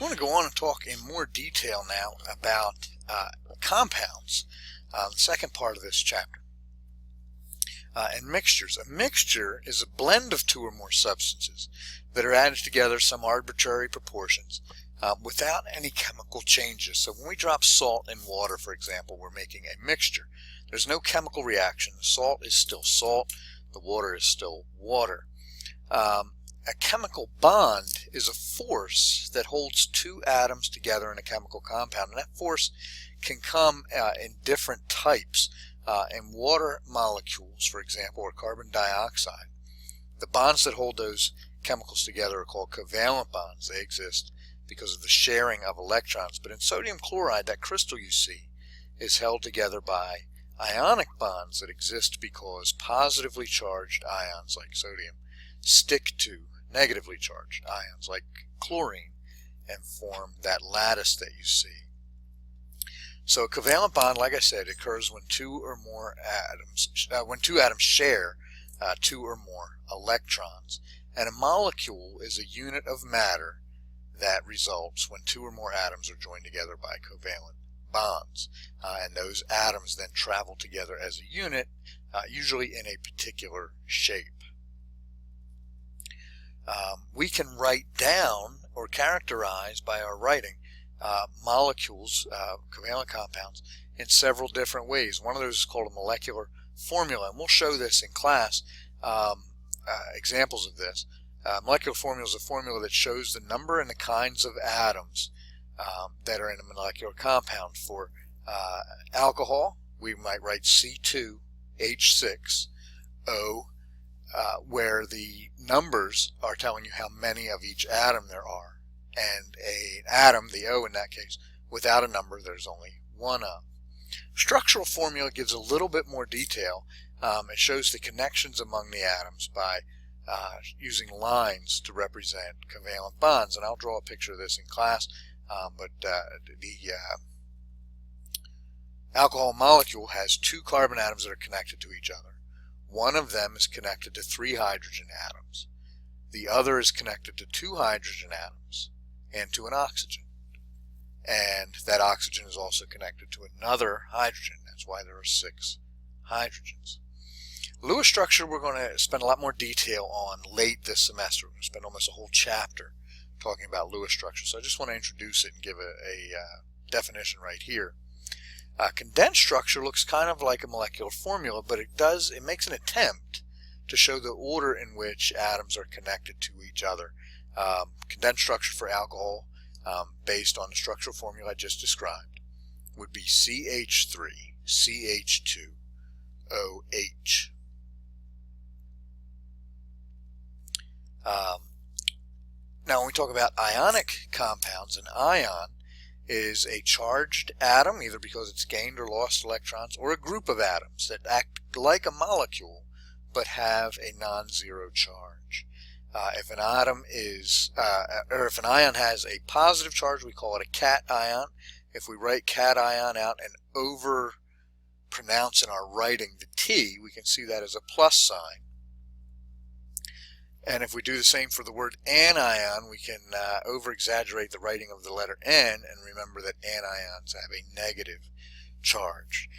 I want to go on and talk in more detail now about compounds, the second part of this chapter, and mixtures. A mixture is a blend of two or more substances that are added together some arbitrary proportions without any chemical changes. So when we drop salt in water, for example, we're making a mixture. There's no chemical reaction. The salt is still salt. The water is still water. A chemical bond is a force that holds two atoms together in a chemical compound, and that force can come in different types. In water molecules, for example, or carbon dioxide, the bonds that hold those chemicals together are called covalent bonds. They exist because of the sharing of electrons. But in sodium chloride, that crystal you see is held together by ionic bonds that exist because positively charged ions like sodium stick to negatively charged ions like chlorine and form that lattice that you see. So a covalent bond, like I said, occurs when two atoms share two or more electrons. And a molecule is a unit of matter that results when two or more atoms are joined together by covalent bonds. And those atoms then travel together as a unit, usually in a particular shape. We can write down or characterize by our writing molecules, covalent compounds, in several different ways. One of those is called a molecular formula, and we'll show this in class, examples of this. Molecular formula is a formula that shows the number and the kinds of atoms that are in a molecular compound. For alcohol, we might write C2H6O, where the numbers are telling you how many of each atom there are. And an atom, the O in that case, without a number, there's only one of. Structural formula gives a little bit more detail. It shows the connections among the atoms by using lines to represent covalent bonds. And I'll draw a picture of this in class, but the alcohol molecule has two carbon atoms that are connected to each other. One of them is connected to three hydrogen atoms. The other is connected to two hydrogen atoms and to an oxygen. And that oxygen is also connected to another hydrogen. That's why there are 6 hydrogens. Lewis structure we're going to spend a lot more detail on late this semester. We're going to spend almost a whole chapter talking about Lewis structure. So I just want to introduce it and give a definition right here. Condensed structure looks kind of like a molecular formula, but it makes an attempt to show the order in which atoms are connected to each other. Condensed structure for alcohol, based on the structural formula I just described, would be CH3CH2OH. Now when we talk about ionic compounds, an ion is a charged atom, either because it's gained or lost electrons, or a group of atoms that act like a molecule but have a non-zero charge. If an ion has a positive charge, we call it a cation. If we write cation out and over pronounce in our writing the T, we can see that as a plus sign. And if we do the same for the word anion, we can over-exaggerate the writing of the letter N and remember that anions have a negative charge.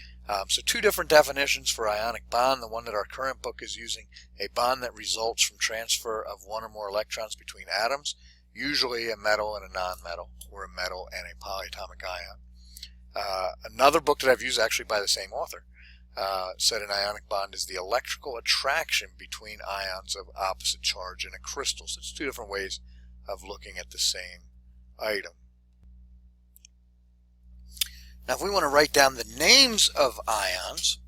So two different definitions for ionic bond. The one that our current book is using, a bond that results from transfer of one or more electrons between atoms, usually a metal and a non-metal, or a metal and a polyatomic ion. Another book that I've used, actually by the same author, said an ionic bond is the electrical attraction between ions of opposite charge in a crystal. So it's two different ways of looking at the same item. Now if we want to write down the names of ions,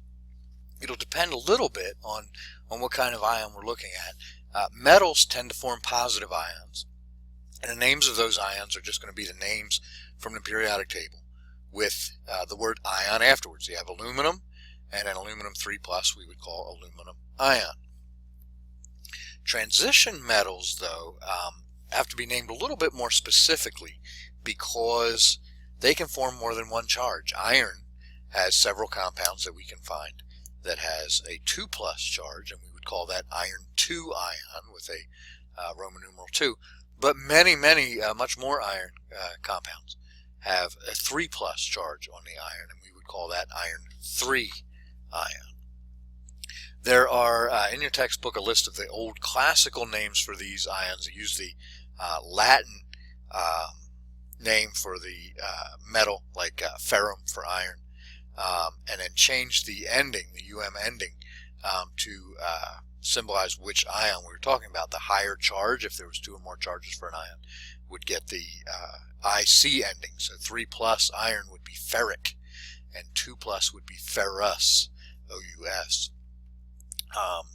it'll depend a little bit on what kind of ion we're looking at. Metals tend to form positive ions, and the names of those ions are just going to be the names from the periodic table with the word ion afterwards. You have aluminum, and an aluminum 3+ we would call aluminum ion. Transition metals, though, have to be named a little bit more specifically because they can form more than one charge. Iron has several compounds that we can find that has a 2+ charge, and we would call that iron 2 ion with a Roman numeral 2. But many, much more iron compounds have a 3+ charge on the iron, and we would call that iron 3 ion. There are, in your textbook, a list of the old classical names for these ions. They use the Latin name for the metal, like ferrum for iron, and then change the ending, the ending, to symbolize which ion we were talking about. The higher charge, if there was 2 or more charges for an ion, would get the IC ending. So 3+ iron would be ferric, and 2+ would be ferrous, OUS.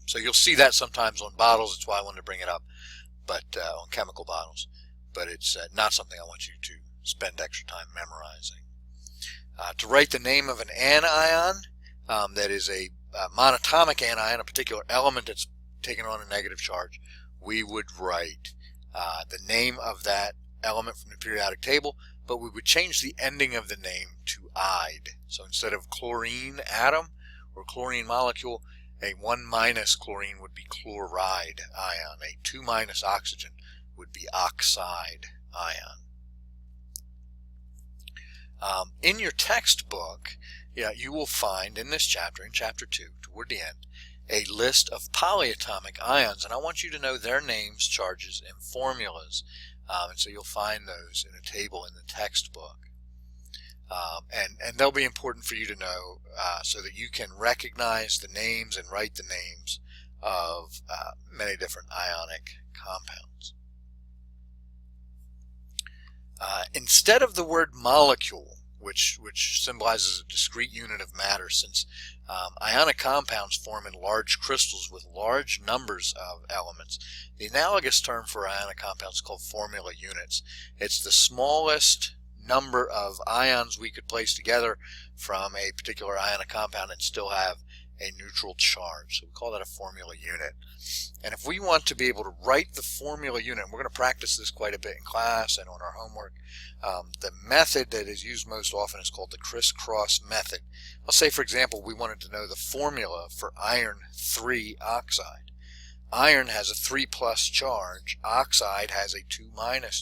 So you'll see that sometimes on bottles. That's why I wanted to bring it up, but on chemical bottles. But it's not something I want you to spend extra time memorizing. To write the name of an anion, that is a monatomic anion, a particular element that's taken on a negative charge, we would write the name of that element from the periodic table, but we would change the ending of the name to "ide." So instead of chlorine atom or chlorine molecule, a 1- chlorine would be chloride ion. A 2- oxygen would be oxide ion. In your textbook, you will find in this chapter, in chapter 2, toward the end, a list of polyatomic ions, and I want you to know their names, charges, and formulas. And so you'll find those in a table in the textbook. And they'll be important for you to know so that you can recognize the names and write the names of many different ionic compounds. Instead of the word molecule, which symbolizes a discrete unit of matter, since ionic compounds form in large crystals with large numbers of elements, the analogous term for ionic compounds is called formula units. It's the smallest number of ions we could place together from a particular ionic compound and still have a neutral charge. So we call that a formula unit. And if we want to be able to write the formula unit, and we're going to practice this quite a bit in class and on our homework, the method that is used most often is called the crisscross method. I'll say, for example, we wanted to know the formula for iron 3 oxide. Iron has a 3+ charge. Oxide has a 2-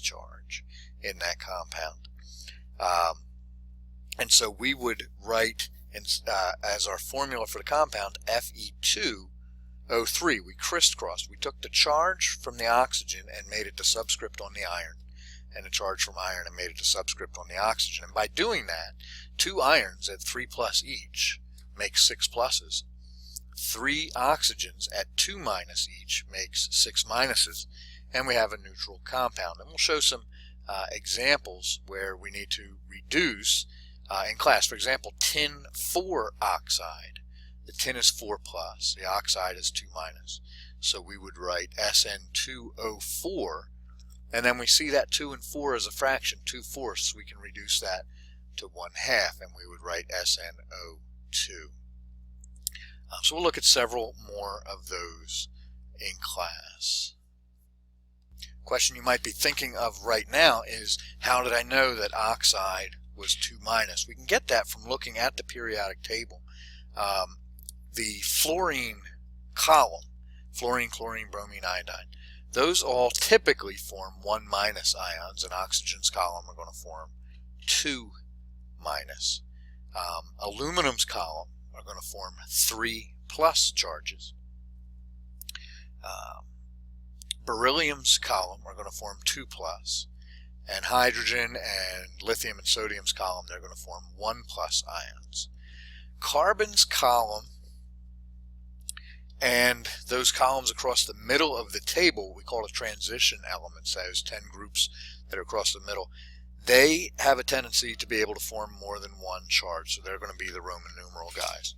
charge in that compound. And so we would write as our formula for the compound Fe2O3. We crisscrossed. We took the charge from the oxygen and made it the subscript on the iron, and the charge from iron and made it the subscript on the oxygen. And by doing that, 2 irons at 3+ each make 6 pluses. 3 oxygens at 2- each makes 6 minuses, and we have a neutral compound. And we'll show some examples where we need to reduce in class. For example, tin 4 oxide. The tin is 4+, the oxide is 2-. So we would write SN2O4, and then we see that 2 and 4 as a fraction, 2/4. We can reduce that to 1/2, and we would write SNO2. So we'll look at several more of those in class. Question you might be thinking of right now is, how did I know that oxide was 2-? We can get that from looking at the periodic table. The fluorine column, fluorine, chlorine, bromine, iodine, those all typically form 1- ions, and oxygen's column are going to form 2-. Aluminum's column are going to form 3+ charges. Beryllium's column are going to form 2+, and hydrogen and lithium and sodium's column, they're going to form 1+ ions. Carbon's column and those columns across the middle of the table, we call it transition elements, those 10 groups that are across the middle, they have a tendency to be able to form more than 1 charge, so they're going to be the Roman numeral guys.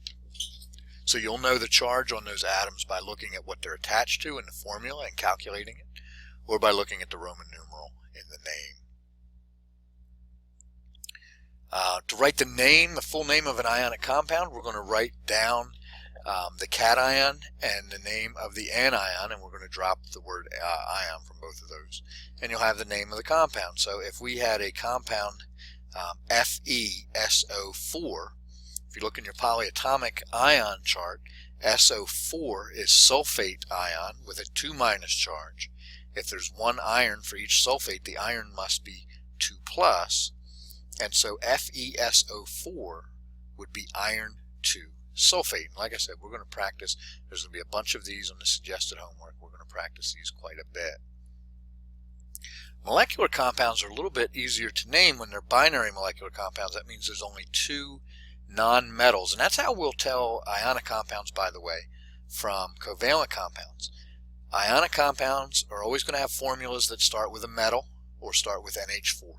So you'll know the charge on those atoms by looking at what they're attached to in the formula and calculating it, or by looking at the Roman numeral in the name. To write the name, the full name of an ionic compound, we're going to write down the cation and the name of the anion, and we're going to drop the word ion from both of those, and you'll have the name of the compound. So if we had a compound FeSO4, if you look in your polyatomic ion chart, SO4 is sulfate ion with a 2- charge, if there's one iron for each sulfate, the iron must be 2 plus, and so FeSO4 would be iron 2 sulfate. And like I said, we're going to practice. There's going to be a bunch of these on the suggested homework. We're going to practice these quite a bit. Molecular compounds are a little bit easier to name when they're binary molecular compounds. That means there's only 2 non-metals, and that's how we'll tell ionic compounds, by the way, from covalent compounds. Ionic compounds are always going to have formulas that start with a metal or start with NH4.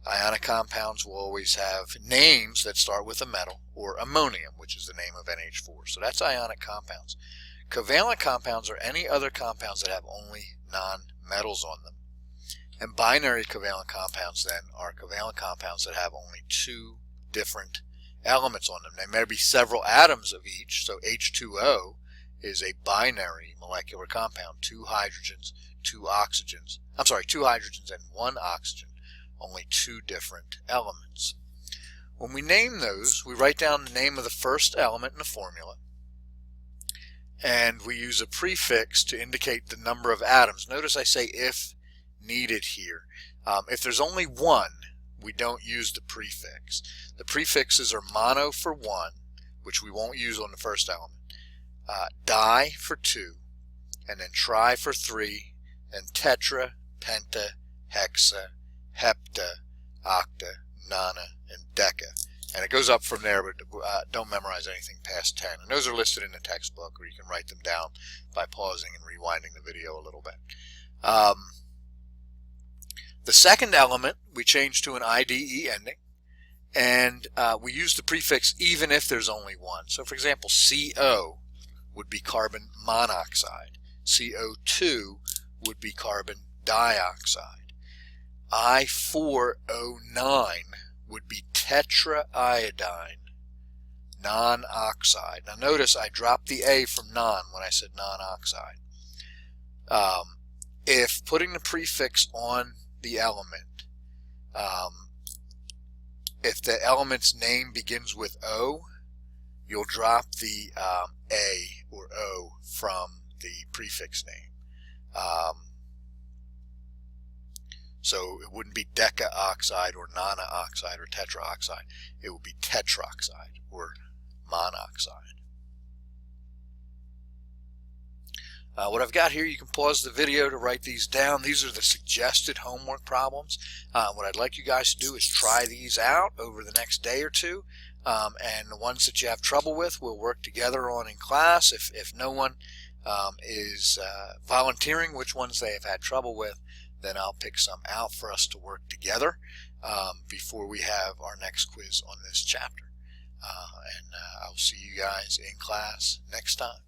Ionic compounds will always have names that start with a metal or ammonium, which is the name of NH4. So that's ionic compounds. Covalent compounds are any other compounds that have only non-metals on them. And binary covalent compounds then are covalent compounds that have only 2 different elements on them. There may be several atoms of each, so H2O is a binary molecular compound. 2 hydrogens, 2 oxygens. I'm sorry, 2 hydrogens and 1 oxygen. Only 2 different elements. When we name those, we write down the name of the first element in the formula, and we use a prefix to indicate the number of atoms. Notice I say if needed here. If there's only 1, we don't use the prefix. The prefixes are mono for 1, which we won't use on the first element, di for 2, and then tri for 3, and tetra, penta, hexa, hepta, octa, nona, and deca. And it goes up from there, but don't memorize anything past 10. And those are listed in the textbook, or you can write them down by pausing and rewinding the video a little bit. The second element we change to an IDE ending, and we use the prefix even if there's only 1. So for example, CO would be carbon monoxide. CO2 would be carbon dioxide. I4O9 would be tetraiodine non-oxide. Now notice I dropped the A from non when I said non-oxide. If putting the prefix on the element, if the element's name begins with O, you'll drop the A or O from the prefix name. So it wouldn't be decaoxide or nona-oxide or tetraoxide. It would be tetroxide or monoxide. What I've got here, you can pause the video to write these down. These are the suggested homework problems. What I'd like you guys to do is try these out over the next day or two. And the ones that you have trouble with, we'll work together on in class. If no one is volunteering which ones they have had trouble with, then I'll pick some out for us to work together before we have our next quiz on this chapter. And I'll see you guys in class next time.